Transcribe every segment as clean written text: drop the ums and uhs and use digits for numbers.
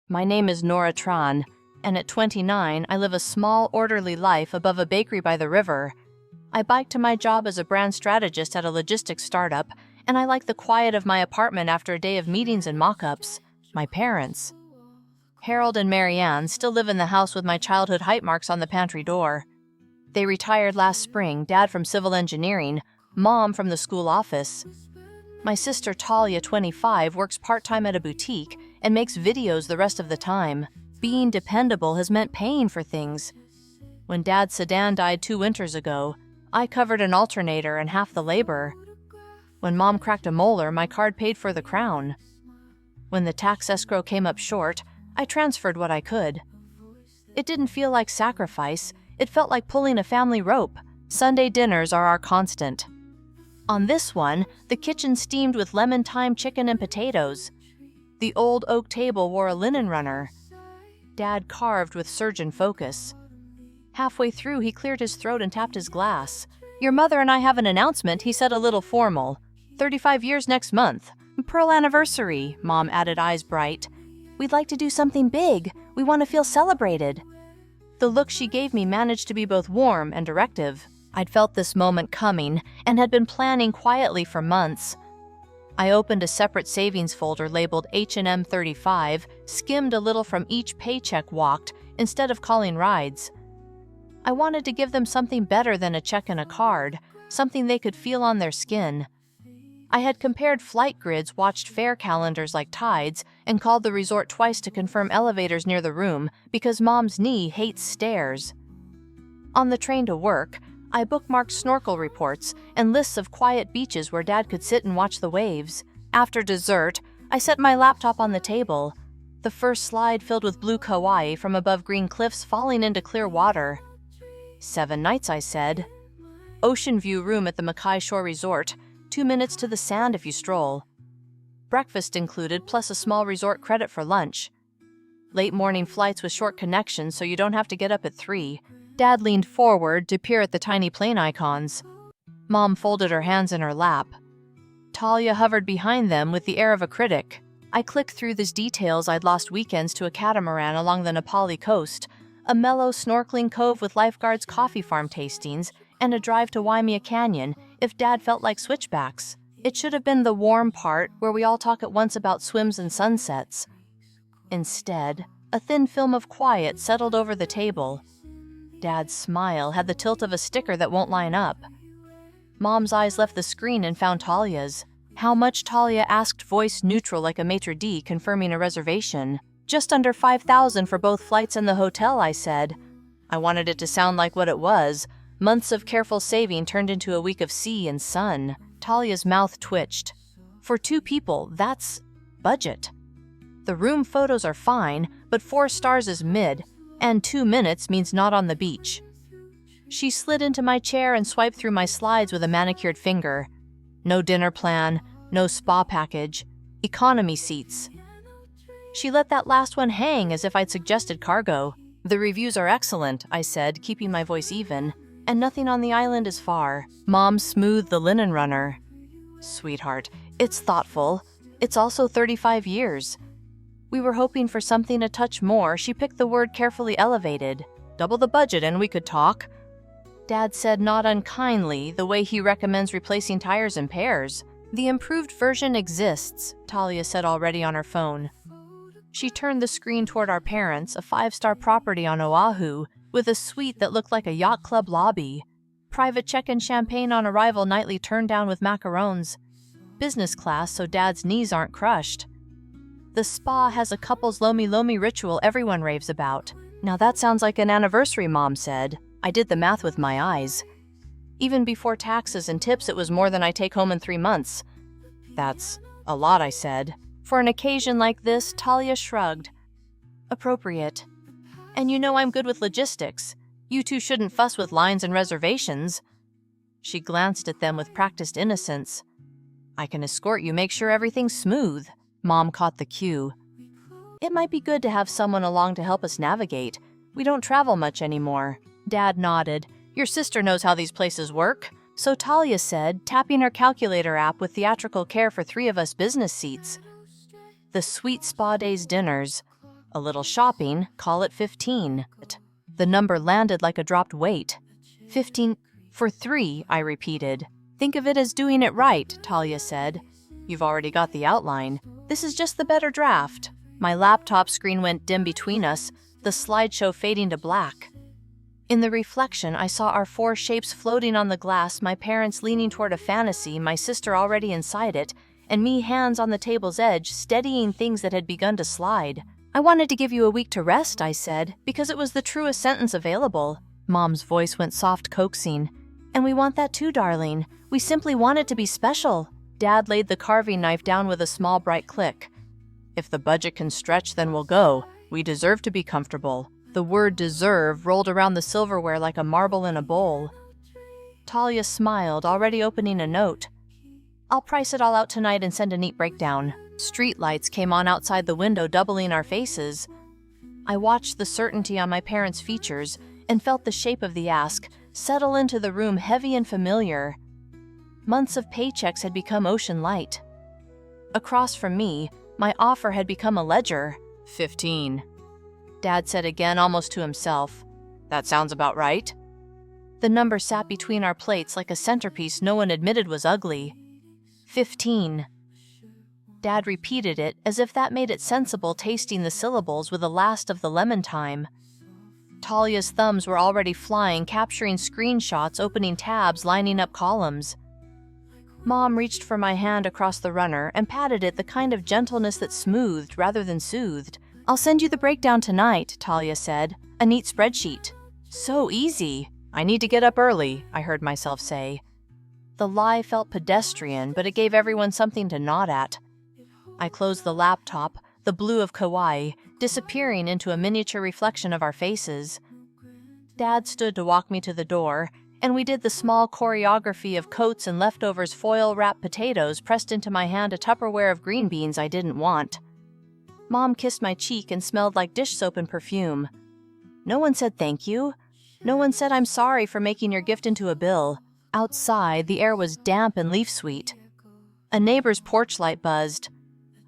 My name is Nora Tran, and at 29, I live a small, orderly life above a bakery by the river. I bike to my job as a brand strategist at a logistics startup, and I like the quiet of my apartment after a day of meetings and mock-ups. My parents. Harold and Marianne still live in the house with my childhood height marks on the pantry door. They retired last spring, Dad from civil engineering, Mom from the school office. My sister Talia, 25, works part-time at a boutique and makes videos the rest of the time. Being dependable has meant paying for things. When Dad's sedan died 2 winters ago, I covered an alternator and half the labor. When Mom cracked a molar, my card paid for the crown. When the tax escrow came up short, I transferred what I could. It didn't feel like sacrifice, it felt like pulling a family rope. Sunday dinners are our constant. On this one, the kitchen steamed with lemon thyme chicken and potatoes. The old oak table wore a linen runner. Dad carved with surgeon focus. Halfway through, he cleared his throat and tapped his glass. "Your mother and I have an announcement," he said, a little formal. 35 years next month. Pearl anniversary, Mom added, eyes bright. "We'd like to do something big. We want to feel celebrated." The look she gave me managed to be both warm and directive. I'd felt this moment coming and had been planning quietly for months. I opened a separate savings folder labeled H&M 35, skimmed a little from each paycheck walked instead of calling rides. I wanted to give them something better than a check and a card, something they could feel on their skin. I had compared flight grids, watched fare calendars like tides, and called the resort twice to confirm elevators near the room because Mom's knee hates stairs. On the train to work, I bookmarked snorkel reports and lists of quiet beaches where Dad could sit and watch the waves. After dessert, I set my laptop on the table. The first slide filled with blue Kauai from above green cliffs falling into clear water. 7 nights, I said. Ocean view room at the Mackay Shore Resort, 2 minutes to the sand if you stroll. Breakfast included, plus a small resort credit for lunch. Late morning flights with short connections so you don't have to get up at 3. Dad leaned forward to peer at the tiny plane icons. Mom folded her hands in her lap. Talia hovered behind them with the air of a critic. I clicked through these details. I'd lost weekends to a catamaran along the Nepali coast, a mellow snorkeling cove with lifeguards' coffee farm tastings, and a drive to Waimea Canyon if Dad felt like switchbacks. It should have been the warm part where we all talk at once about swims and sunsets. Instead, a thin film of quiet settled over the table. Dad's smile had the tilt of a sticker that won't line up. Mom's eyes left the screen and found Talia's. How much, Talia asked, voice neutral like a maitre d' confirming a reservation. "Just under 5,000 for both flights and the hotel," I said. I wanted it to sound like what it was. Months of careful saving turned into a week of sea and sun. Talia's mouth twitched. "For 2 people, that's budget. The room photos are fine, but 4 stars is mid, and 2 minutes means not on the beach." She slid into my chair and swiped through my slides with a manicured finger. No dinner plan, no spa package, economy seats. She let that last one hang as if I'd suggested cargo. "The reviews are excellent," I said, keeping my voice even, "and nothing on the island is far." Mom smoothed the linen runner. "Sweetheart, it's thoughtful. It's also 35 years. We were hoping for something a touch more." She picked the word carefully, elevated. "Double the budget and we could talk." Dad said, not unkindly, the way he recommends replacing tires in pairs. "The improved version exists," Talia said, already on her phone. She turned the screen toward our parents, a 5-star property on Oahu, with a suite that looked like a yacht club lobby. Private check-in champagne on arrival, nightly turned down with macarons. Business class so Dad's knees aren't crushed. The spa has a couple's lomi-lomi ritual everyone raves about. "Now that sounds like an anniversary," Mom said. I did the math with my eyes. "Even before taxes and tips, it was more than I take home in 3 months." "That's a lot," I said. For an occasion like this, Talia shrugged. "Appropriate. And you know I'm good with logistics. You two shouldn't fuss with lines and reservations." She glanced at them with practiced innocence. "I can escort you, make sure everything's smooth." Mom caught the cue. "It might be good to have someone along to help us navigate. We don't travel much anymore." Dad nodded. "Your sister knows how these places work." So Talia said, tapping her calculator app with theatrical care for 3 of us business seats. The sweet spa days dinners. A little shopping, call it 15. The number landed like a dropped weight. 15 for 3, I repeated. Think of it as doing it right, Talia said. You've already got the outline. This is just the better draft. My laptop screen went dim between us, the slideshow fading to black. In the reflection, I saw our 4 shapes floating on the glass, my parents leaning toward a fantasy, my sister already inside it, and me hands on the table's edge, steadying things that had begun to slide. I wanted to give you a week to rest, I said, because it was the truest sentence available. Mom's voice went soft, coaxing. And we want that too, darling. We simply want it to be special. Dad laid the carving knife down with a small, bright click. If the budget can stretch, then we'll go. We deserve to be comfortable. The word deserve rolled around the silverware like a marble in a bowl. Talia smiled, already opening a note. I'll price it all out tonight and send a neat breakdown. Street lights came on outside the window, doubling our faces. I watched the certainty on my parents' features and felt the shape of the ask settle into the room, heavy and familiar. Months of paychecks had become ocean light. Across from me, my offer had become a ledger. 15. Dad said again, almost to himself. That sounds about right. The number sat between our plates like a centerpiece no one admitted was ugly. 15. Dad repeated it as if that made it sensible, tasting the syllables with the last of the lemon thyme. Talia's thumbs were already flying, capturing screenshots, opening tabs, lining up columns. Mom reached for my hand across the runner and patted it, the kind of gentleness that smoothed rather than soothed. I'll send you the breakdown tonight, Talia said. A neat spreadsheet. So easy. I need to get up early, I heard myself say. The lie felt pedestrian, but it gave everyone something to nod at. I closed the laptop, the blue of Kauai, disappearing into a miniature reflection of our faces. Dad stood to walk me to the door, and we did the small choreography of coats and leftovers, foil-wrapped potatoes pressed into my hand, a Tupperware of green beans I didn't want. Mom kissed my cheek and smelled like dish soap and perfume. No one said thank you. No one said I'm sorry for making your gift into a bill. Outside, the air was damp and leaf-sweet. A neighbor's porch light buzzed.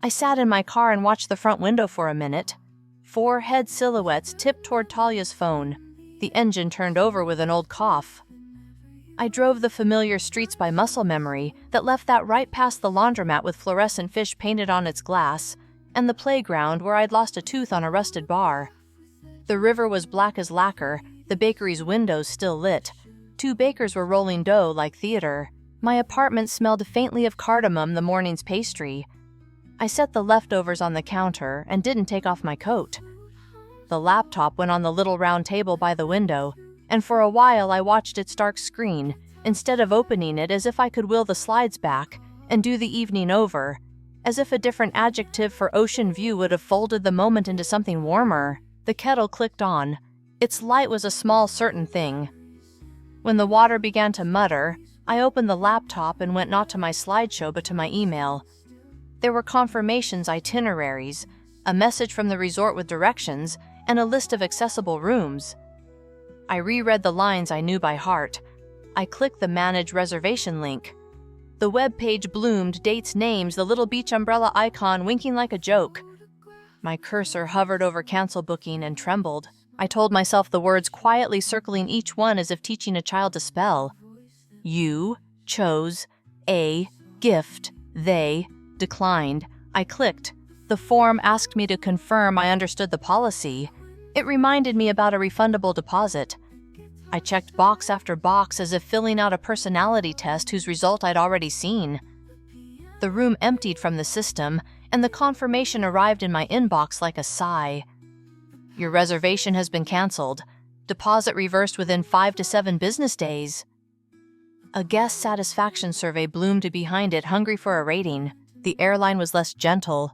I sat in my car and watched the front window for a minute. 4 head silhouettes tipped toward Talia's phone. The engine turned over with an old cough. I drove the familiar streets by muscle memory that left that right past the laundromat with fluorescent fish painted on its glass, and the playground where I'd lost a tooth on a rusted bar. The river was black as lacquer, the bakery's windows still lit. 2 bakers were rolling dough like theater. My apartment smelled faintly of cardamom, the morning's pastry. I set the leftovers on the counter and didn't take off my coat. The laptop went on the little round table by the window, and for a while I watched its dark screen, instead of opening it, as if I could will the slides back and do the evening over, as if a different adjective for ocean view would have folded the moment into something warmer. The kettle clicked on. Its light was a small, certain thing. When the water began to mutter, I opened the laptop and went not to my slideshow but to my email. There were confirmations, itineraries, a message from the resort with directions, and a list of accessible rooms. I reread the lines I knew by heart. I clicked the Manage Reservation link. The web page bloomed, dates, names, the little beach umbrella icon winking like a joke. My cursor hovered over cancel booking and trembled. I told myself the words, quietly circling each one as if teaching a child to spell. You chose a gift. They declined. I clicked. The form asked me to confirm I understood the policy. It reminded me about a refundable deposit. I checked box after box as if filling out a personality test whose result I'd already seen. The room emptied from the system, and the confirmation arrived in my inbox like a sigh. Your reservation has been canceled. Deposit reversed within 5 to 7 business days. A guest satisfaction survey bloomed behind it, hungry for a rating. The airline was less gentle.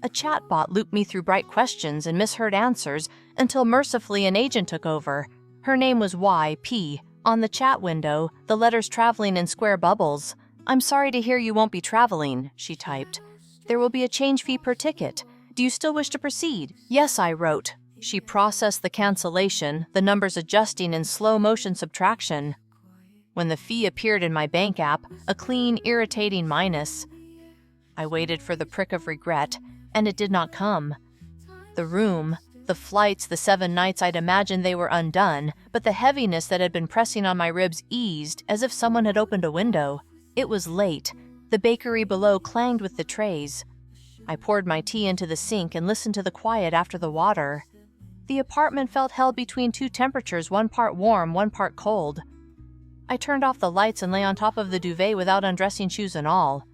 A chatbot looped me through bright questions and misheard answers until mercifully an agent took over. Her name was YP. On the chat window, the letters traveling in square bubbles. I'm sorry to hear you won't be traveling, she typed. There will be a change fee per ticket. Do you still wish to proceed? Yes, I wrote. She processed the cancellation, the numbers adjusting in slow motion subtraction. When the fee appeared in my bank app, a clean, irritating minus. I waited for the prick of regret, and it did not come. The room, the flights, the 7 nights I'd imagined they were undone, but the heaviness that had been pressing on my ribs eased as if someone had opened a window. It was late. The bakery below clanged with the trays. I poured my tea into the sink and listened to the quiet after the water. The apartment felt held between 2 temperatures, 1 part warm, 1 part cold. I turned off the lights and lay on top of the duvet without undressing shoes and all.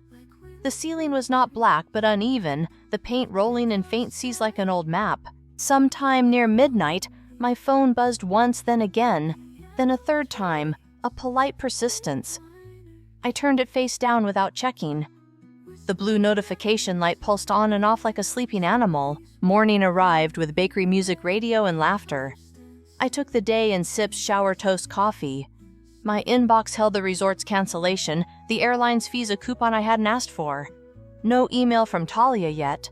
The ceiling was not black but uneven, the paint rolling in faint seas like an old map. Sometime near midnight, my phone buzzed once, then again, then a third time, a polite persistence. I turned it face down without checking. The blue notification light pulsed on and off like a sleeping animal. Morning arrived with bakery music, radio, and laughter. I took the day in sips, shower, toast, coffee. My inbox held the resort's cancellation, the airline's fees, a coupon I hadn't asked for. No email from Talia yet.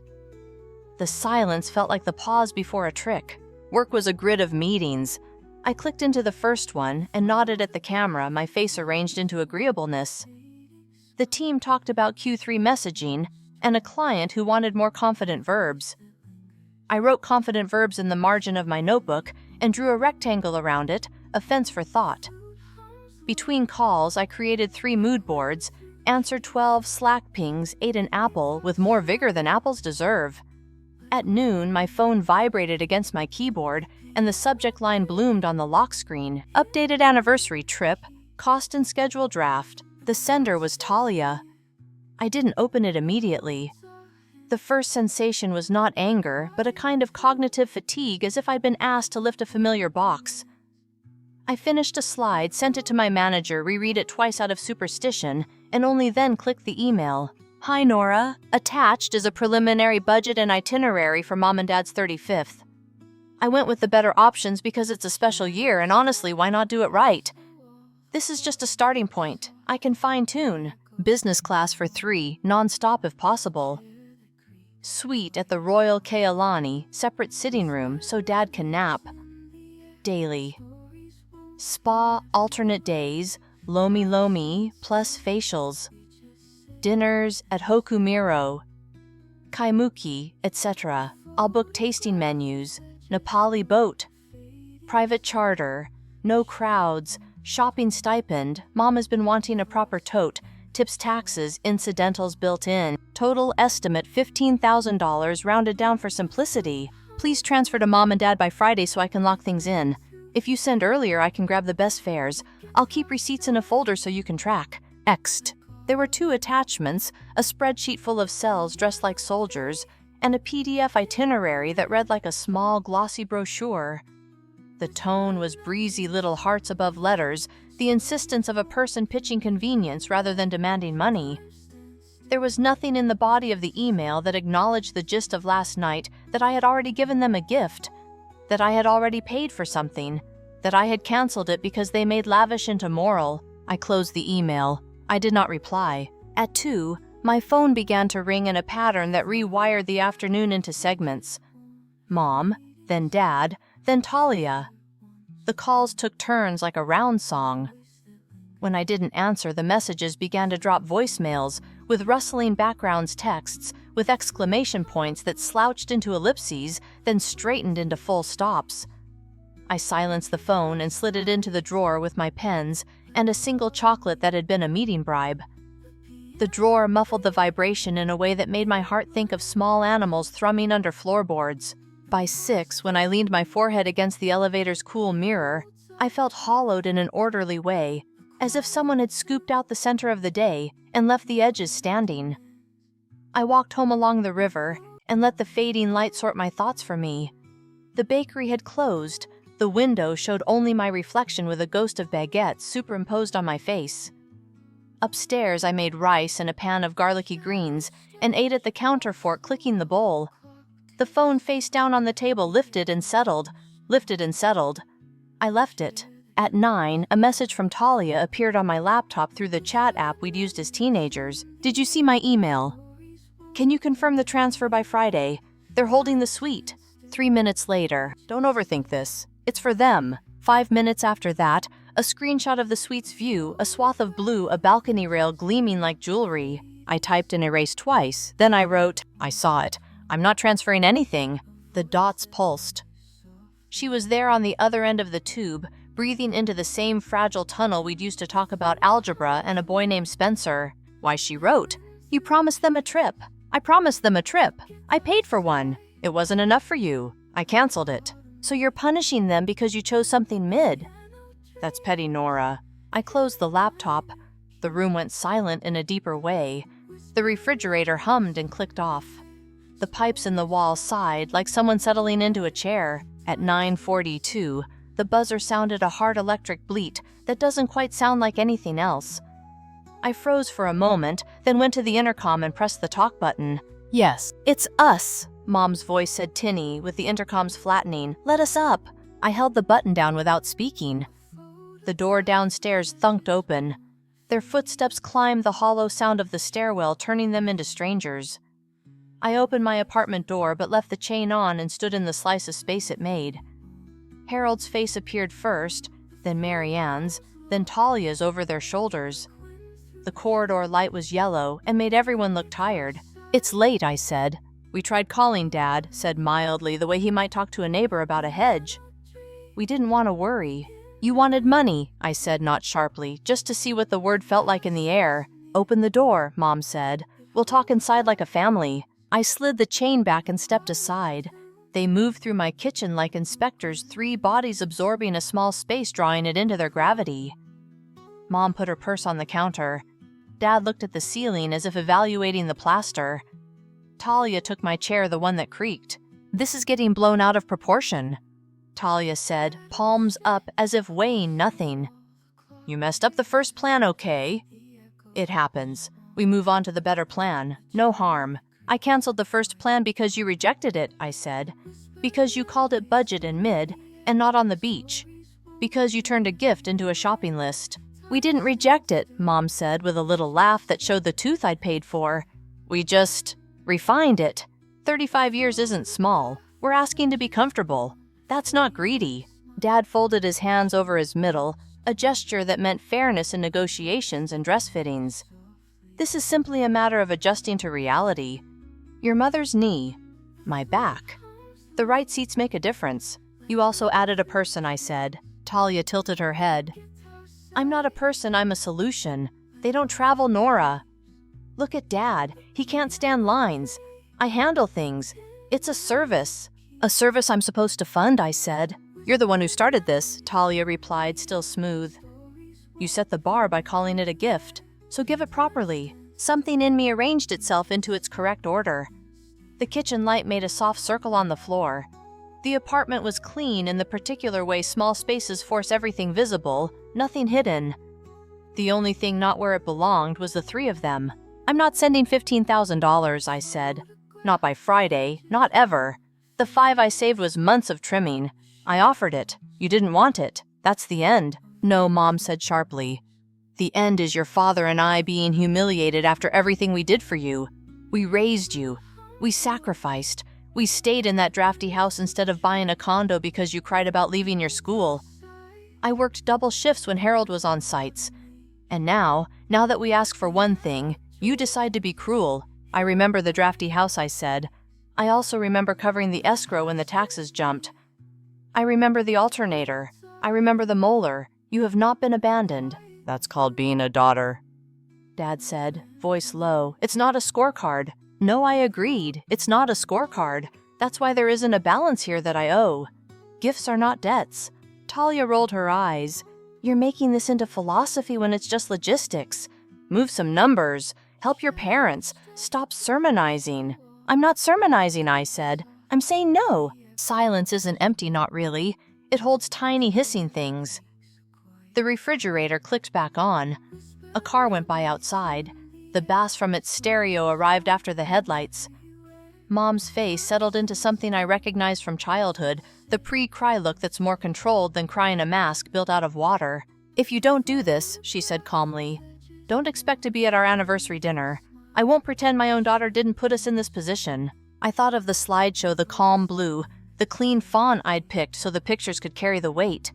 The silence felt like the pause before a trick. Work was a grid of meetings. I clicked into the first one and nodded at the camera, my face arranged into agreeableness. The team talked about Q3 messaging and a client who wanted more confident verbs. I wrote confident verbs in the margin of my notebook and drew a rectangle around it, a fence for thought. Between calls, I created 3 mood boards, answered 12 Slack pings, ate an apple with more vigor than apples deserve. At noon, my phone vibrated against my keyboard, and the subject line bloomed on the lock screen. Updated anniversary trip, cost and schedule draft. The sender was Talia. I didn't open it immediately. The first sensation was not anger, but a kind of cognitive fatigue, as if I'd been asked to lift a familiar box. I finished a slide, sent it to my manager, reread it twice out of superstition, and only then clicked the email. Hi Nora, attached is a preliminary budget and itinerary for Mom and Dad's 35th. I went with the better options because it's a special year, and honestly, why not do it right? This is just a starting point. I can fine-tune. Business class for 3, non-stop if possible. Suite at the Royal Kealani, separate sitting room so Dad can nap. Daily. Spa alternate days, Lomi Lomi plus facials. Dinners at Hokumiro, Kaimuki, etc. I'll book tasting menus, Nepali boat, private charter, no crowds, shopping stipend, Mom has been wanting a proper tote, tips, taxes, incidentals built in, total estimate $15,000 rounded down for simplicity. Please transfer to Mom and Dad by Friday so I can lock things in. If you send earlier, I can grab the best fares. I'll keep receipts in a folder so you can track. Xed. There were 2 attachments, a spreadsheet full of cells dressed like soldiers, and a PDF itinerary that read like a small, glossy brochure. The tone was breezy little hearts above letters, the insistence of a person pitching convenience rather than demanding money. There was nothing in the body of the email that acknowledged the gist of last night, that I had already given them a gift, that I had already paid for something, that I had canceled it because they made lavish into moral. I closed the email. I did not reply. At 2, my phone began to ring in a pattern that rewired the afternoon into segments. Mom, then Dad, then Talia. The calls took turns like a round song. When I didn't answer, the messages began to drop voicemails, with rustling backgrounds texts, with exclamation points that slouched into ellipses, then straightened into full stops. I silenced the phone and slid it into the drawer with my pens and a single chocolate that had been a meeting bribe. The drawer muffled the vibration in a way that made my heart think of small animals thrumming under floorboards. By 6, when I leaned my forehead against the elevator's cool mirror, I felt hollowed in an orderly way, as if someone had scooped out the center of the day and left the edges standing. I walked home along the river and let the fading light sort my thoughts for me. The bakery had closed. The window showed only my reflection with a ghost of baguettes superimposed on my face. Upstairs, I made rice and a pan of garlicky greens and ate at the counterfork, clicking the bowl. The phone face down on the table lifted and settled. I left it. At 9, a message from Talia appeared on my laptop through the chat app we'd used as teenagers. Did you see my email? Can you confirm the transfer by Friday? They're holding the suite. 3 minutes later. Don't overthink this. It's for them. 5 minutes after that, a screenshot of the suite's view, a swath of blue, a balcony rail gleaming like jewelry. I typed and erased twice. Then I wrote, I saw it. I'm not transferring anything. The dots pulsed. She was there on the other end of the tube, breathing into the same fragile tunnel we'd used to talk about algebra and a boy named Spencer. Why, she wrote, "You promised them a trip. I promised them a trip. I paid for one. It wasn't enough for you. I canceled it. So you're punishing them because you chose something mid." That's petty Nora. I closed the laptop. The room went silent in a deeper way. The refrigerator hummed and clicked off. The pipes in the wall sighed like someone settling into a chair. At 9:42, the buzzer sounded a hard electric bleat that doesn't quite sound like anything else. I froze for a moment, then went to the intercom and pressed the talk button. "Yes, it's us," Mom's voice said tinny, with the intercom's flattening. "Let us up." I held the button down without speaking. The door downstairs thunked open. Their footsteps climbed the hollow sound of the stairwell, turning them into strangers. I opened my apartment door but left the chain on and stood in the slice of space it made. Harold's face appeared first, then Mary Ann's, then Talia's over their shoulders. The corridor light was yellow and made everyone look tired. "It's late," I said. "We tried calling Dad," said mildly, the way he might talk to a neighbor about a hedge. "We didn't want to worry." "You wanted money," I said, not sharply, just to see what the word felt like in the air. "Open the door," Mom said. "We'll talk inside like a family." I slid the chain back and stepped aside. They moved through my kitchen like inspectors, 3 bodies absorbing a small space, drawing it into their gravity. Mom put her purse on the counter. Dad looked at the ceiling as if evaluating the plaster. Talia took my chair, the one that creaked. "This is getting blown out of proportion," Talia said, palms up as if weighing nothing. "You messed up the first plan, okay?" "It happens. We move on to the better plan. No harm. I canceled the first plan because you rejected it," I said. "Because you called it budget and mid, and not on the beach. Because you turned a gift into a shopping list." "We didn't reject it," Mom said with a little laugh that showed the tooth I'd paid for. "We just refined it. 35 years isn't small. We're asking to be comfortable. That's not greedy." Dad folded his hands over his middle, a gesture that meant fairness in negotiations and dress fittings. "This is simply a matter of adjusting to reality. Your mother's knee. My back. The right seats make a difference. You also added a person," I said. Talia tilted her head. "I'm not a person, I'm a solution. They don't travel, Nora. Look at Dad. He can't stand lines. I handle things. It's a service." "A service I'm supposed to fund," I said. "You're the one who started this," Talia replied, still smooth. "You set the bar by calling it a gift, so give it properly." Something in me arranged itself into its correct order. The kitchen light made a soft circle on the floor. The apartment was clean in the particular way small spaces force everything visible, nothing hidden. The only thing not where it belonged was the 3 of them. "I'm not sending $15,000, I said. "Not by Friday, not ever. The 5 I saved was months of trimming. I offered it. You didn't want it. That's the end." "No," Mom said sharply. "The end is your father and I being humiliated after everything we did for you. We raised you. We sacrificed. We stayed in that drafty house instead of buying a condo because you cried about leaving your school. I worked double shifts when Harold was on sites. And now that we ask for one thing, you decide to be cruel." "I remember the drafty house," I said. "I also remember covering the escrow when the taxes jumped. I remember the alternator. I remember the molar. You have not been abandoned." "That's called being a daughter," Dad said, voice low. "It's not a scorecard." "No," I agreed. "It's not a scorecard. That's why there isn't a balance here that I owe. Gifts are not debts." Talia rolled her eyes. "You're making this into philosophy when it's just logistics. Move some numbers. Help your parents. Stop sermonizing." "I'm not sermonizing," I said. "I'm saying no." Silence isn't empty, not really. It holds tiny hissing things. The refrigerator clicked back on. A car went by outside. The bass from its stereo arrived after the headlights. Mom's face settled into something I recognized from childhood, the pre-cry look that's more controlled than crying a mask built out of water. "If you don't do this," she said calmly, "don't expect to be at our anniversary dinner. I won't pretend my own daughter didn't put us in this position." I thought of the slideshow, the calm blue, the clean font I'd picked so the pictures could carry the weight.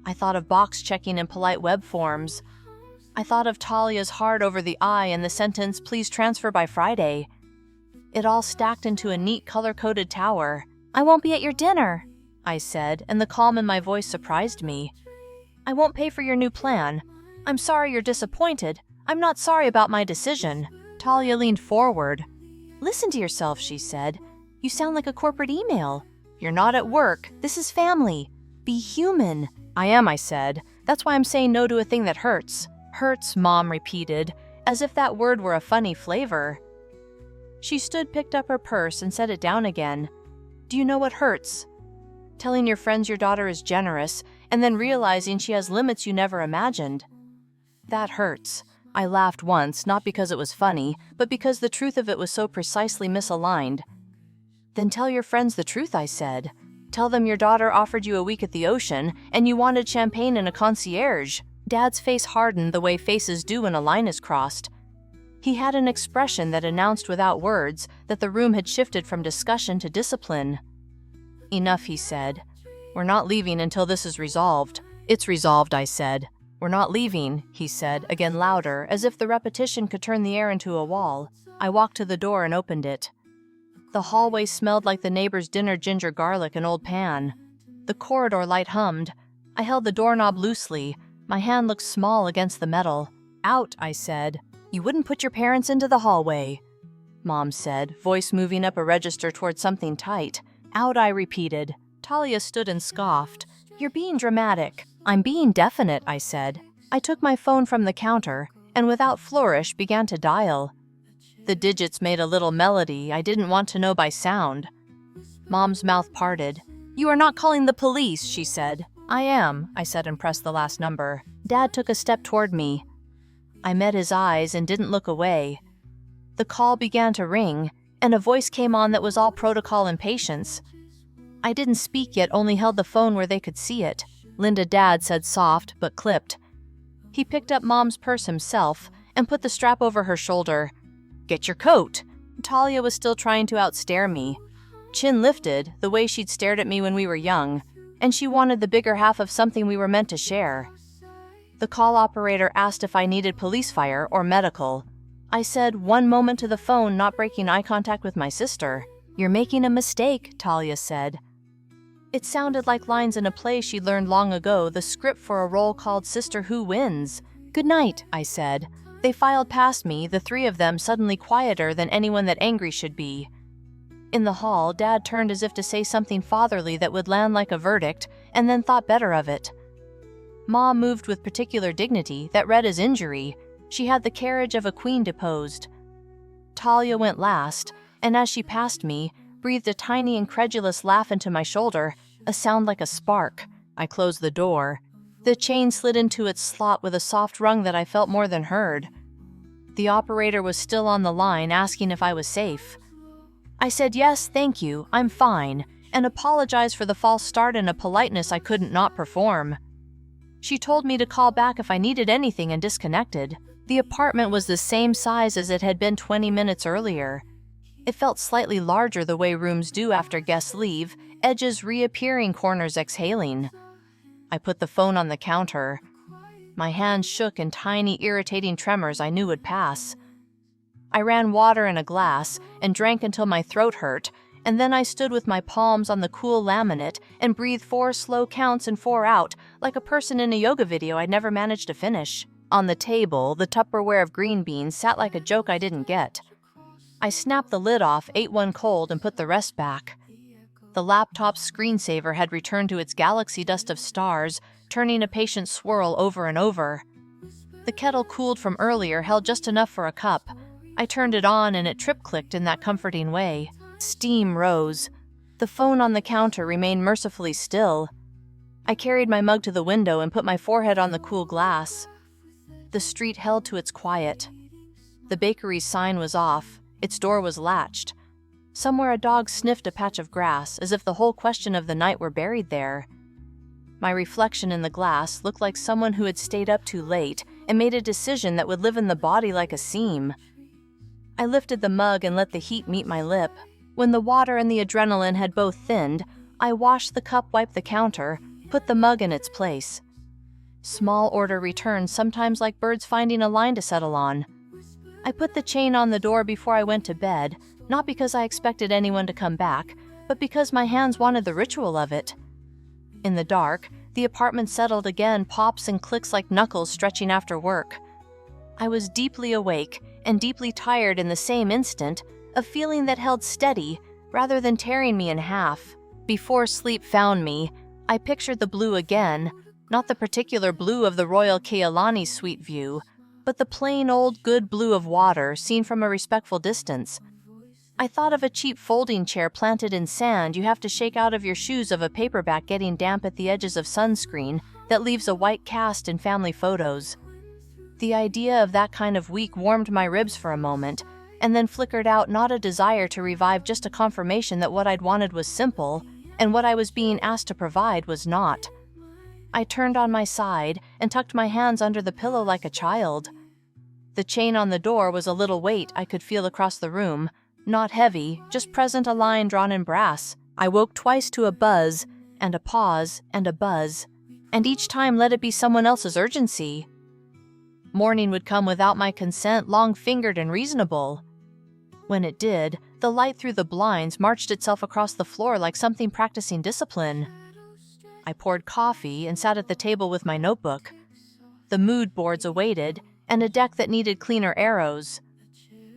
I thought of box checking in polite web forms. I thought of Talia's heart over the I and the sentence, "Please transfer by Friday." It all stacked into a neat color-coded tower. "I won't be at your dinner," I said, and the calm in my voice surprised me. "I won't pay for your new plan. I'm sorry you're disappointed. I'm not sorry about my decision." Talia leaned forward. "Listen to yourself," she said. "You sound like a corporate email. You're not at work. This is family. Be human." "I am," I said. "That's why I'm saying no to a thing that hurts." "Hurts," Mom repeated, as if that word were a funny flavor. She stood, picked up her purse, and set it down again. "Do you know what hurts? Telling your friends your daughter is generous, and then realizing she has limits you never imagined. That hurts." I laughed once, not because it was funny, but because the truth of it was so precisely misaligned. "Then tell your friends the truth," I said. "Tell them your daughter offered you a week at the ocean, and you wanted champagne and a concierge." Dad's face hardened the way faces do when a line is crossed. He had an expression that announced without words that the room had shifted from discussion to discipline. "Enough," he said. "We're not leaving until this is resolved." "It's resolved," I said. "We're not leaving," he said, again louder, as if the repetition could turn the air into a wall. I walked to the door and opened it. The hallway smelled like the neighbor's dinner ginger garlic and old pan. The corridor light hummed. I held the doorknob loosely. My hand looked small against the metal. "Out," I said. "You wouldn't put your parents into the hallway," Mom said, voice moving up a register toward something tight. "Out," I repeated. Talia stood and scoffed. "You're being dramatic." "I'm being definite," I said. I took my phone from the counter and without flourish began to dial. The digits made a little melody I didn't want to know by sound. Mom's mouth parted. "You are not calling the police," she said. "I am," I said, and pressed the last number. Dad took a step toward me. I met his eyes and didn't look away. The call began to ring, and a voice came on that was all protocol and patience. I didn't speak yet, only held the phone where they could see it. Linda, Dad said soft, but clipped. He picked up Mom's purse himself and put the strap over her shoulder. "Get your coat." Talia was still trying to outstare me. Chin lifted, the way she'd stared at me when we were young, and she wanted the bigger half of something we were meant to share. The call operator asked if I needed police fire or medical. I said, one moment to the phone, not breaking eye contact with my sister. "You're making a mistake," Talia said. It sounded like lines in a play she'd learned long ago, the script for a role called Sister Who Wins. "Good night," I said. They filed past me, the three of them suddenly quieter than anyone that angry should be. In the hall, Dad turned as if to say something fatherly that would land like a verdict, and then thought better of it. Mom moved with particular dignity that read as injury. She had the carriage of a queen deposed. Talia went last, and as she passed me, breathed a tiny incredulous laugh into my shoulder, a sound like a spark. I closed the door. The chain slid into its slot with a soft rung that I felt more than heard. The operator was still on the line, asking if I was safe. I said yes, thank you, I'm fine, and apologized for the false start in a politeness I couldn't not perform. She told me to call back if I needed anything and disconnected. The apartment was the same size as it had been 20 minutes earlier. It felt slightly larger the way rooms do after guests leave, edges reappearing, corners exhaling. I put the phone on the counter. My hands shook in tiny, irritating tremors I knew would pass. I ran water in a glass and drank until my throat hurt, and then I stood with my palms on the cool laminate and breathed 4 slow counts and 4 out, like a person in a yoga video I'd never managed to finish. On the table, the Tupperware of green beans sat like a joke I didn't get. I snapped the lid off, ate one cold, and put the rest back. The laptop's screensaver had returned to its galaxy dust of stars, turning a patient swirl over and over. The kettle, cooled from earlier, held just enough for a cup. I turned it on and it trip-clicked in that comforting way. Steam rose. The phone on the counter remained mercifully still. I carried my mug to the window and put my forehead on the cool glass. The street held to its quiet. The bakery's sign was off. Its door was latched. Somewhere a dog sniffed a patch of grass, as if the whole question of the night were buried there. My reflection in the glass looked like someone who had stayed up too late and made a decision that would live in the body like a seam. I lifted the mug and let the heat meet my lip. When the water and the adrenaline had both thinned, I washed the cup, wiped the counter, put the mug in its place. Small order returns, sometimes like birds finding a line to settle on. I put the chain on the door before I went to bed, not because I expected anyone to come back, but because my hands wanted the ritual of it. In the dark, the apartment settled again, pops and clicks like knuckles stretching after work. I was deeply awake and deeply tired in the same instant, a feeling that held steady rather than tearing me in half. Before sleep found me, I pictured the blue again, not the particular blue of the Royal Kealani suite view, but the plain old good blue of water seen from a respectful distance. I thought of a cheap folding chair planted in sand you have to shake out of your shoes, of a paperback getting damp at the edges of sunscreen that leaves a white cast in family photos. The idea of that kind of week warmed my ribs for a moment, and then flickered out, not a desire to revive, just a confirmation that what I'd wanted was simple, and what I was being asked to provide was not. I turned on my side and tucked my hands under the pillow like a child. The chain on the door was a little weight I could feel across the room, not heavy, just present, a line drawn in brass. I woke twice to a buzz, and a pause, and a buzz, and each time let it be someone else's urgency. Morning would come without my consent, long-fingered and reasonable. When it did, the light through the blinds marched itself across the floor like something practicing discipline. I poured coffee and sat at the table with my notebook. The mood boards awaited, and a deck that needed cleaner arrows.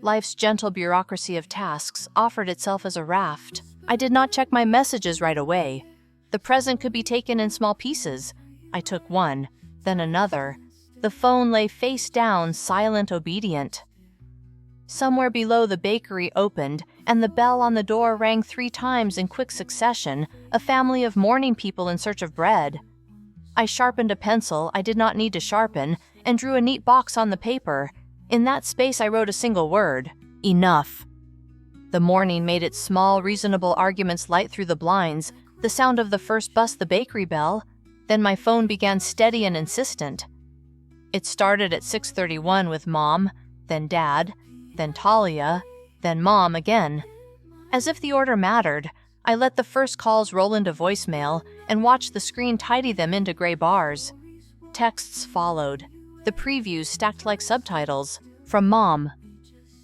Life's gentle bureaucracy of tasks offered itself as a raft. I did not check my messages right away. The present could be taken in small pieces. I took one, then another. The phone lay face down, silent, obedient. Somewhere below, the bakery opened, and the bell on the door rang 3 times in quick succession, a family of mourning people in search of bread. I sharpened a pencil I did not need to sharpen, and drew a neat box on the paper. In that space I wrote a single word: enough. The morning made its small, reasonable arguments light through the blinds, the sound of the first bus, the bakery bell. Then my phone began steady and insistent. It started at 6:31 with Mom, then Dad, then Talia, then Mom again. As if the order mattered, I let the first calls roll into voicemail and watched the screen tidy them into gray bars. Texts followed, the previews stacked like subtitles. From Mom: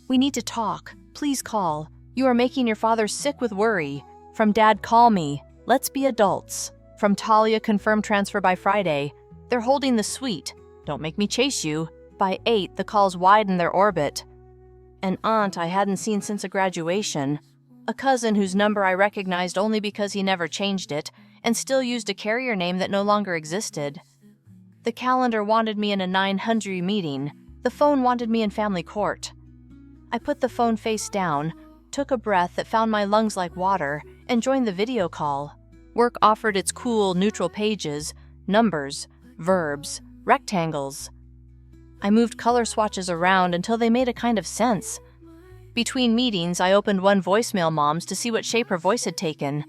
"We need to talk. Please call. You are making your father sick with worry." From Dad: "Call me. Let's be adults." From Talia: "Confirm transfer by Friday. They're holding the suite. Don't make me chase you." By 8, the calls widened their orbit. An aunt I hadn't seen since a graduation. A cousin whose number I recognized only because he never changed it and still used a carrier name that no longer existed. The calendar wanted me in a 900 meeting. The phone wanted me in family court. I put the phone face down, took a breath that found my lungs like water, and joined the video call. Work offered its cool, neutral pages, numbers, verbs, rectangles. I moved color swatches around until they made a kind of sense. Between meetings, I opened one voicemail Mom's to see what shape her voice had taken.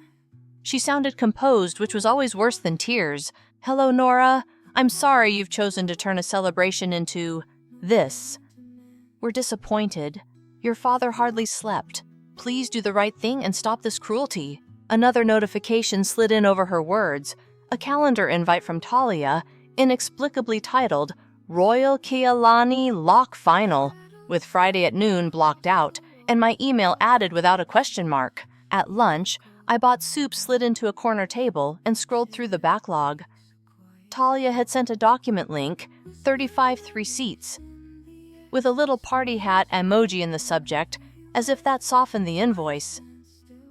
She sounded composed, which was always worse than tears. "Hello, Nora. I'm sorry you've chosen to turn a celebration into this. We're disappointed. Your father hardly slept. Please do the right thing and stop this cruelty." Another notification slid in over her words, a calendar invite from Talia, inexplicably titled Royal Kealani Lock Final, with Friday at noon blocked out, and my email added without a question mark. At lunch, I bought soup, slid into a corner table, and scrolled through the backlog. Talia had sent a document link, 35 receipts, with a little party hat emoji in the subject, as if that softened the invoice.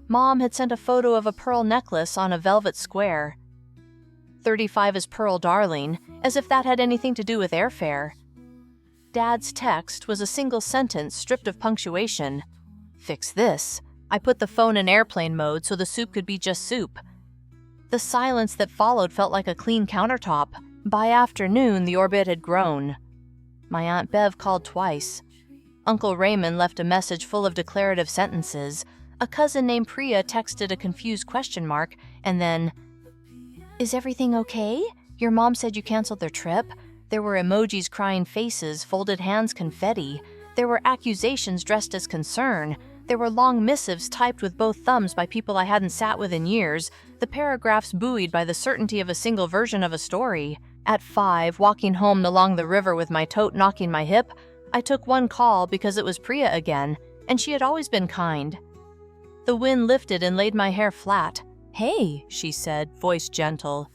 Mom had sent a photo of a pearl necklace on a velvet square. 35 is Pearl Darling, as if that had anything to do with airfare. Dad's text was a single sentence stripped of punctuation. "Fix this." I put the phone in airplane mode so the soup could be just soup. The silence that followed felt like a clean countertop. By afternoon, the orbit had grown. My Aunt Bev called twice. Uncle Raymond left a message full of declarative sentences. A cousin named Priya texted a confused question mark, and then, "Is everything okay? Your mom said you canceled their trip." There were emojis, crying faces, folded hands, confetti. There were accusations dressed as concern. There were long missives typed with both thumbs by people I hadn't sat with in years, the paragraphs buoyed by the certainty of a single version of a story. At 5, walking home along the river with my tote knocking my hip, I took one call because it was Priya again, and she had always been kind. The wind lifted and laid my hair flat. "Hey," she said, voice gentle.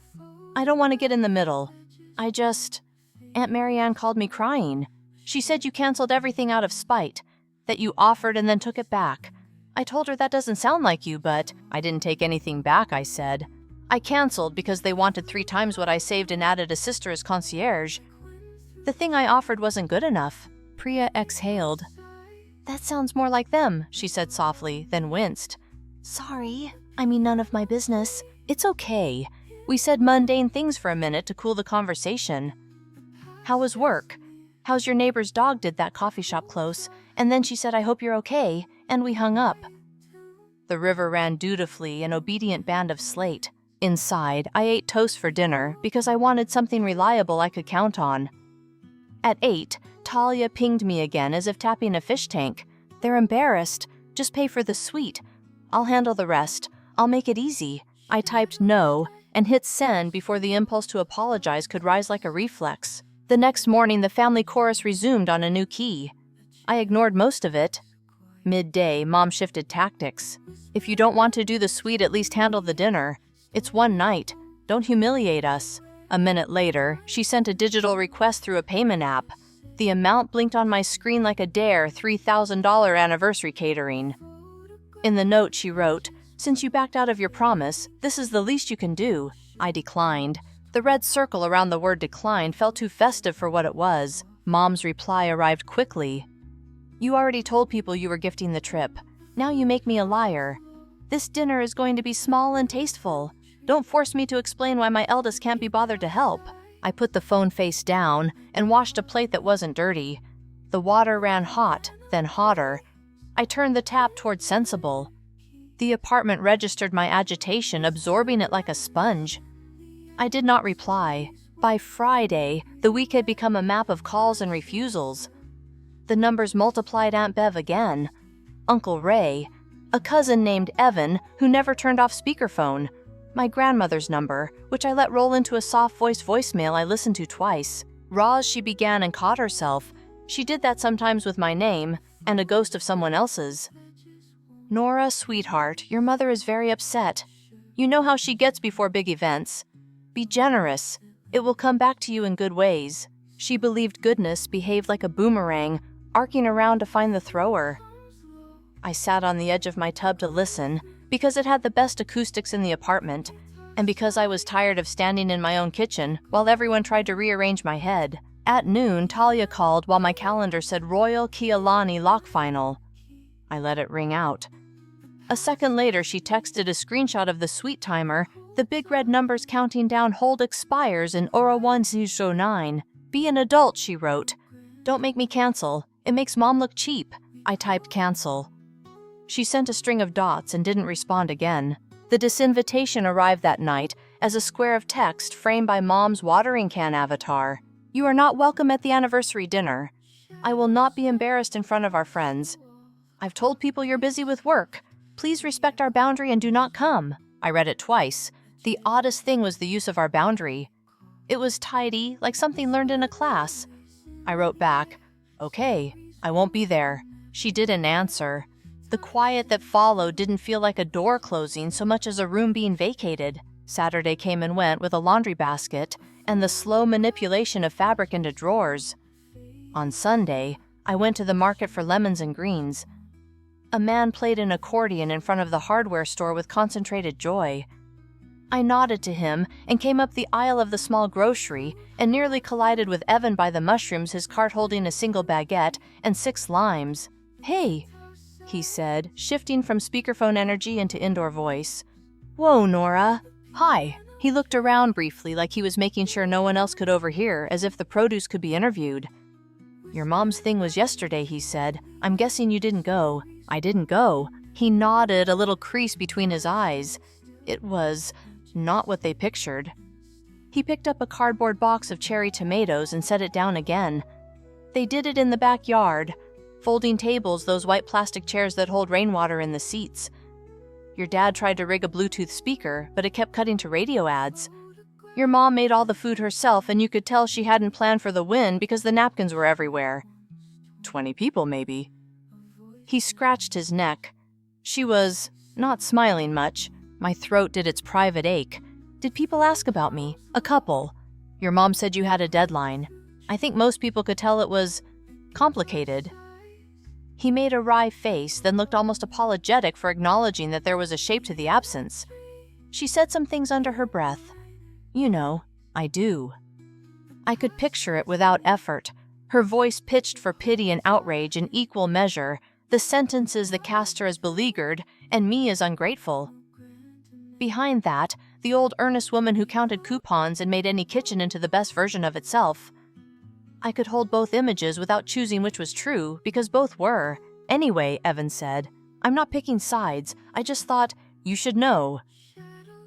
"I don't want to get in the middle. Aunt Marianne called me crying. She said you canceled everything out of spite, that you offered and then took it back. I told her that doesn't sound like you, but I didn't take anything back," I said. "I canceled because they wanted 3 times what I saved and added a sister as concierge. The thing I offered wasn't good enough." Priya exhaled. "That sounds more like them," she said softly, then winced. "Sorry, I mean none of my business." "It's okay." We said mundane things for a minute to cool the conversation. "How was work? How's your neighbor's dog did that coffee shop close?" And then she said, "I hope you're okay," and we hung up. The river ran dutifully, an obedient band of slate. Inside, I ate toast for dinner because I wanted something reliable I could count on. At 8, Talia pinged me again as if tapping a fish tank. "They're embarrassed. Just pay for the suite. I'll handle the rest. I'll make it easy." I typed no and hit send before the impulse to apologize could rise like a reflex. The next morning, the family chorus resumed on a new key. I ignored most of it. Midday, Mom shifted tactics. "If you don't want to do the suite, at least handle the dinner. It's one night. Don't humiliate us." A minute later, she sent a digital request through a payment app. The amount blinked on my screen like a dare $3,000 anniversary catering. In the note, she wrote, "Since you backed out of your promise, this is the least you can do." I declined. The red circle around the word declined felt too festive for what it was. Mom's reply arrived quickly. "You already told people you were gifting the trip. Now you make me a liar. This dinner is going to be small and tasteful. Don't force me to explain why my eldest can't be bothered to help." I put the phone face down and washed a plate that wasn't dirty. The water ran hot, then hotter. I turned the tap toward sensible. The apartment registered my agitation, absorbing it like a sponge. I did not reply. By Friday, the week had become a map of calls and refusals. The numbers multiplied Aunt Bev again. Uncle Ray. A cousin named Evan, who never turned off speakerphone. My grandmother's number, which I let roll into a soft-voiced voicemail I listened to twice. Roz, she began and caught herself. She did that sometimes with my name, and a ghost of someone else's. "Nora, sweetheart, your mother is very upset. You know how she gets before big events. Be generous. It will come back to you in good ways." She believed goodness behaved like a boomerang, arcing around to find the thrower. I sat on the edge of my tub to listen, because it had the best acoustics in the apartment, and because I was tired of standing in my own kitchen while everyone tried to rearrange my head. At noon, Talia called while my calendar said Royal Kialani Lock Final. I let it ring out. A second later, she texted a screenshot of the suite timer, the big red numbers counting down hold expires in Ora 1009. "Be an adult," she wrote. "Don't make me cancel. It makes Mom look cheap." I typed cancel. She sent a string of dots and didn't respond again. The disinvitation arrived that night as a square of text framed by Mom's watering can avatar. "You are not welcome at the anniversary dinner. I will not be embarrassed in front of our friends. I've told people you're busy with work. Please respect our boundary and do not come." I read it twice. The oddest thing was the use of our boundary. It was tidy, like something learned in a class. I wrote back, "Okay, I won't be there." She didn't answer. The quiet that followed didn't feel like a door closing so much as a room being vacated. Saturday came and went with a laundry basket and the slow manipulation of fabric into drawers. On Sunday, I went to the market for lemons and greens. A man played an accordion in front of the hardware store with concentrated joy. I nodded to him and came up the aisle of the small grocery and nearly collided with Evan by the mushrooms, his cart holding a single baguette and 6 limes. "Hey," he said, shifting from speakerphone energy into indoor voice. "Whoa, Nora." "Hi." He looked around briefly like he was making sure no one else could overhear, as if the produce could be interviewed. "Your mom's thing was yesterday," he said. "I'm guessing you didn't go." "I didn't go." He nodded, a little crease between his eyes. It was not what they pictured. He picked up a cardboard box of cherry tomatoes and set it down again. They did it in the backyard. Folding tables, those white plastic chairs that hold rainwater in the seats. Your dad tried to rig a Bluetooth speaker, but it kept cutting to radio ads. Your mom made all the food herself, and you could tell she hadn't planned for the wind because the napkins were everywhere. 20 people, maybe. He scratched his neck. She was Not smiling much. My throat did its private ache. Did people ask about me? A couple. Your mom said you had a deadline. I think most people could tell it was complicated. He made a wry face, then looked almost apologetic for acknowledging that there was a shape to the absence. She said some things under her breath. You know, I do. I could picture it without effort. Her voice pitched for pity and outrage in equal measure, the sentences that cast her as beleaguered and me as ungrateful. Behind that, the old earnest woman who counted coupons and made any kitchen into the best version of itself. I could hold both images without choosing which was true, because both were. Anyway, Evans said, I'm not picking sides. I just thought, you should know.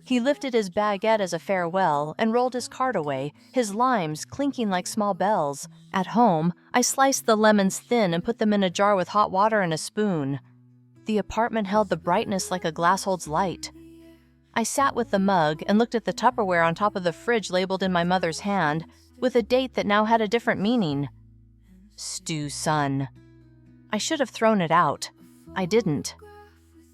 He lifted his baguette as a farewell and rolled his cart away, his limes clinking like small bells. At home, I sliced the lemons thin and put them in a jar with hot water and a spoon. The apartment held the brightness like a glass holds light. I sat with the mug and looked at the Tupperware on top of the fridge labeled in my mother's hand, with a date that now had a different meaning. Stew, son. I should have thrown it out. I didn't.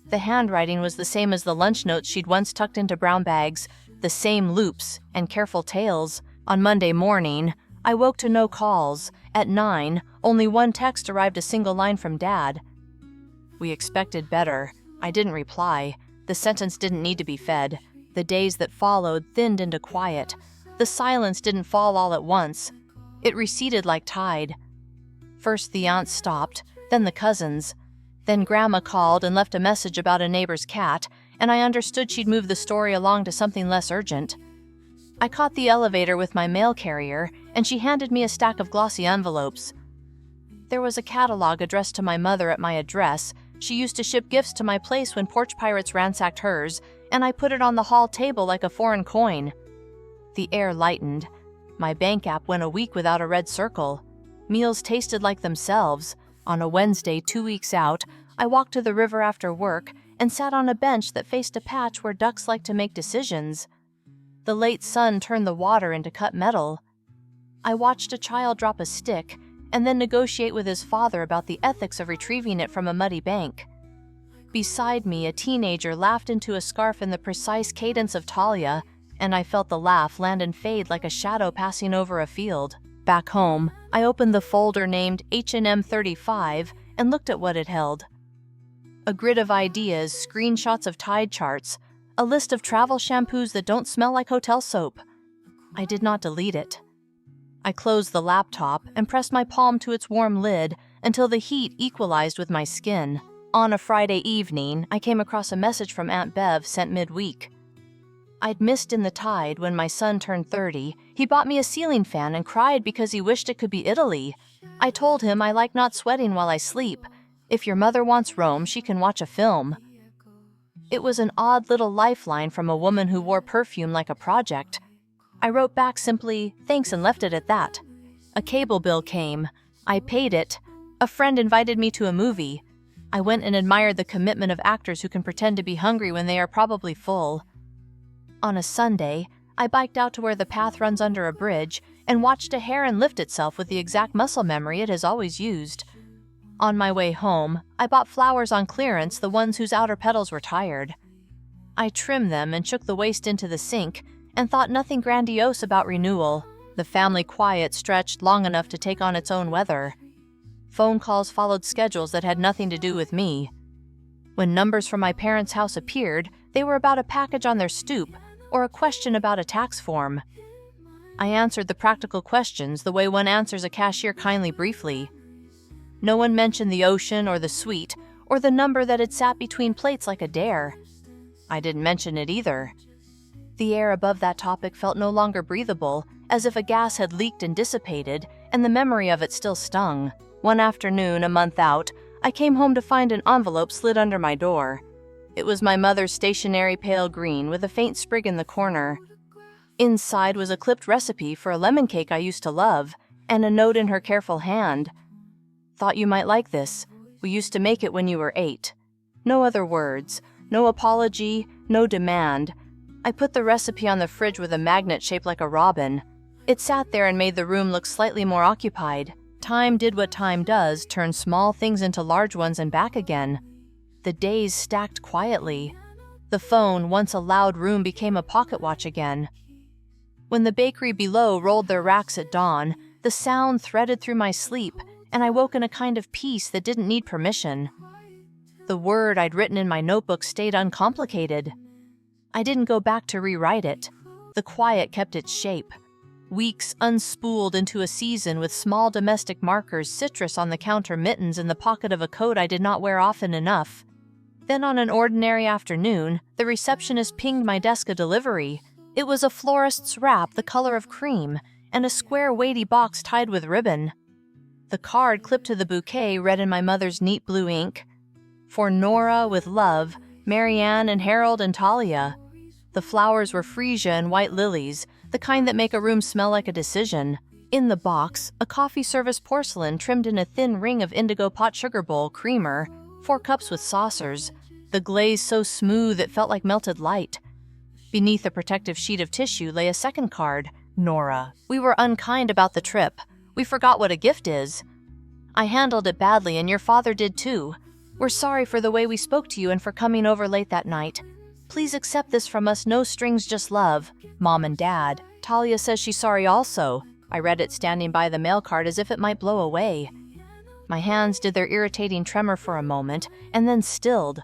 The handwriting was the same as the lunch notes she'd once tucked into brown bags, the same loops and careful tails. On Monday morning, I woke to no calls. At 9, only one text arrived, a single line from Dad. We expected better. I didn't reply. The sentence didn't need to be fed. The days that followed thinned into quiet. The silence didn't fall all at once. It receded like tide. First the aunts stopped, then the cousins. Then Grandma called and left a message about a neighbor's cat, and I understood she'd move the story along to something less urgent. I caught the elevator with my mail carrier, and she handed me a stack of glossy envelopes. There was a catalog addressed to my mother at my address. She used to ship gifts to my place when porch pirates ransacked hers, and I put it on the hall table like a foreign coin. The air lightened. My bank app went a week without a red circle. Meals tasted like themselves. On a Wednesday 2 weeks out, I walked to the river after work and sat on a bench that faced a patch where ducks like to make decisions. The late sun turned the water into cut metal. I watched a child drop a stick and then negotiate with his father about the ethics of retrieving it from a muddy bank. Beside me, a teenager laughed into a scarf in the precise cadence of Talia, and I felt the laugh land and fade like a shadow passing over a field. Back home, I opened the folder named H&M 35 and looked at what it held. A grid of ideas, screenshots of tide charts, a list of travel shampoos that don't smell like hotel soap. I did not delete it. I closed the laptop and pressed my palm to its warm lid until the heat equalized with my skin. On a Friday evening, I came across a message from Aunt Bev sent midweek. I'd missed in the tide when my son turned 30. He bought me a ceiling fan and cried because he wished it could be Italy. I told him I like not sweating while I sleep. If your mother wants Rome, she can watch a film. It was an odd little lifeline from a woman who wore perfume like a project. I wrote back simply, thanks, and left it at that. A cable bill came. I paid it. A friend invited me to a movie. I went and admired the commitment of actors who can pretend to be hungry when they are probably full. On a Sunday, I biked out to where the path runs under a bridge and watched a heron lift itself with the exact muscle memory it has always used. On my way home, I bought flowers on clearance, the ones whose outer petals were tired. I trimmed them and shook the waste into the sink and thought nothing grandiose about renewal. The family quiet stretched long enough to take on its own weather. Phone calls followed schedules that had nothing to do with me. When numbers from my parents' house appeared, they were about a package on their stoop or a question about a tax form. I answered the practical questions the way one answers a cashier kindly briefly. No one mentioned the ocean or the suite or the number that had sat between plates like a dare. I didn't mention it either. The air above that topic felt no longer breathable, as if a gas had leaked and dissipated, and the memory of it still stung. One afternoon, a month out, I came home to find an envelope slid under my door. It was my mother's stationery pale green with a faint sprig in the corner. Inside was a clipped recipe for a lemon cake I used to love, and a note in her careful hand. Thought you might like this. We used to make it when you were 8. No other words, no apology, no demand. I put the recipe on the fridge with a magnet shaped like a robin. It sat there and made the room look slightly more occupied. Time did what time does, turn small things into large ones and back again. The days stacked quietly. The phone, once a loud room, became a pocket watch again. When the bakery below rolled their racks at dawn, the sound threaded through my sleep, and I woke in a kind of peace that didn't need permission. The word I'd written in my notebook stayed uncomplicated. I didn't go back to rewrite it. The quiet kept its shape. Weeks unspooled into a season with small domestic markers, citrus on the counter, mittens in the pocket of a coat I did not wear often enough. Then on an ordinary afternoon, the receptionist pinged my desk a delivery. It was a florist's wrap the color of cream, and a square weighty box tied with ribbon. The card clipped to the bouquet read in my mother's neat blue ink, "For Nora with love, Marianne and Harold and Talia." The flowers were freesia and white lilies, the kind that make a room smell like a decision. In the box, a coffee service porcelain trimmed in a thin ring of indigo pot sugar bowl creamer, 4 cups with saucers, the glaze so smooth it felt like melted light. Beneath a protective sheet of tissue lay a second card. "Nora, we were unkind about the trip. We forgot what a gift is. I handled it badly and your father did too. We're sorry for the way we spoke to you and for coming over late that night. Please accept this from us, no strings, just love. Mom and Dad. Talia says she's sorry also." I read it standing by the mail card as if it might blow away. My hands did their irritating tremor for a moment, and then stilled.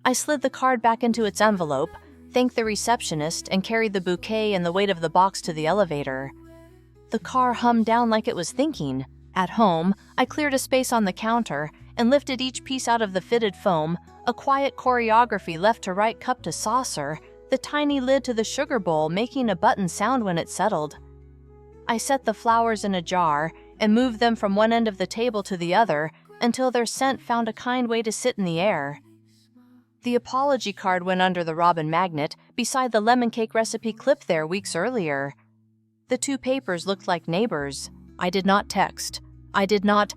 I slid the card back into its envelope, thanked the receptionist, and carried the bouquet and the weight of the box to the elevator. The car hummed down like it was thinking. At home, I cleared a space on the counter and lifted each piece out of the fitted foam, a quiet choreography left to right cup to saucer, the tiny lid to the sugar bowl making a button sound when it settled. I set the flowers in a jar and moved them from one end of the table to the other until their scent found a kind way to sit in the air. The apology card went under the robin magnet beside the lemon cake recipe clipped there weeks earlier. The 2 papers looked like neighbors. I did not text. I did not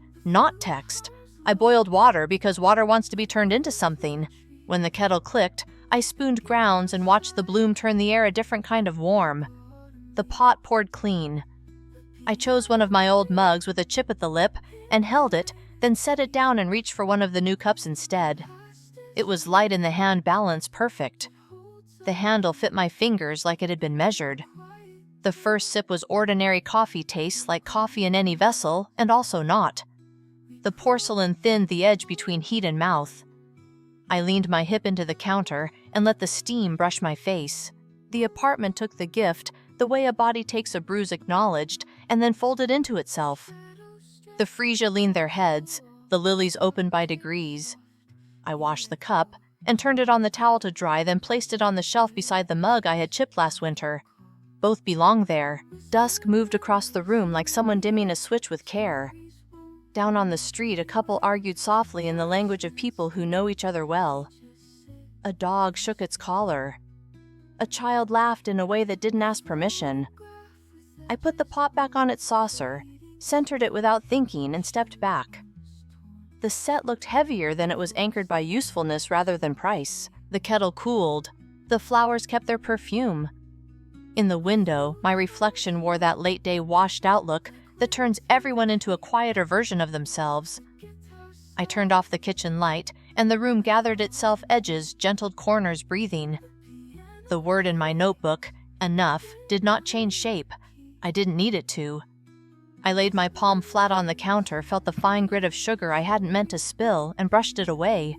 text. I boiled water because water wants to be turned into something. When the kettle clicked, I spooned grounds and watched the bloom turn the air a different kind of warm. The pot poured clean. I chose one of my old mugs with a chip at the lip and held it, then set it down and reached for one of the new cups instead. It was light in the hand, balance perfect. The handle fit my fingers like it had been measured. The first sip was ordinary coffee taste, like coffee in any vessel, and also not. The porcelain thinned the edge between heat and mouth. I leaned my hip into the counter and let the steam brush my face. The apartment took the gift the way a body takes a bruise, acknowledged, and then folded into itself. The freesia leaned their heads, the lilies opened by degrees. I washed the cup and turned it on the towel to dry, then placed it on the shelf beside the mug I had chipped last winter. Both belonged there. Dusk moved across the room like someone dimming a switch with care. Down on the street, a couple argued softly in the language of people who know each other well. A dog shook its collar. A child laughed in a way that didn't ask permission. I put the pot back on its saucer, centered it without thinking, and stepped back. The set looked heavier than it was anchored by usefulness rather than price. The kettle cooled. The flowers kept their perfume. In the window, my reflection wore that late-day washed-out look that turns everyone into a quieter version of themselves. I turned off the kitchen light, and the room gathered itself, edges, gentled corners, breathing. The word in my notebook, enough, did not change shape. I didn't need it to. I laid my palm flat on the counter, felt the fine grit of sugar I hadn't meant to spill, and brushed it away.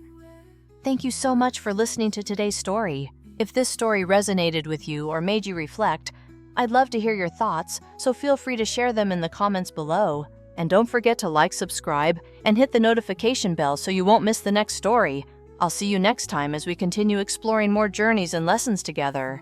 Thank you so much for listening to today's story. If this story resonated with you or made you reflect, I'd love to hear your thoughts, so feel free to share them in the comments below. And don't forget to like, subscribe, and hit the notification bell so you won't miss the next story. I'll see you next time as we continue exploring more journeys and lessons together.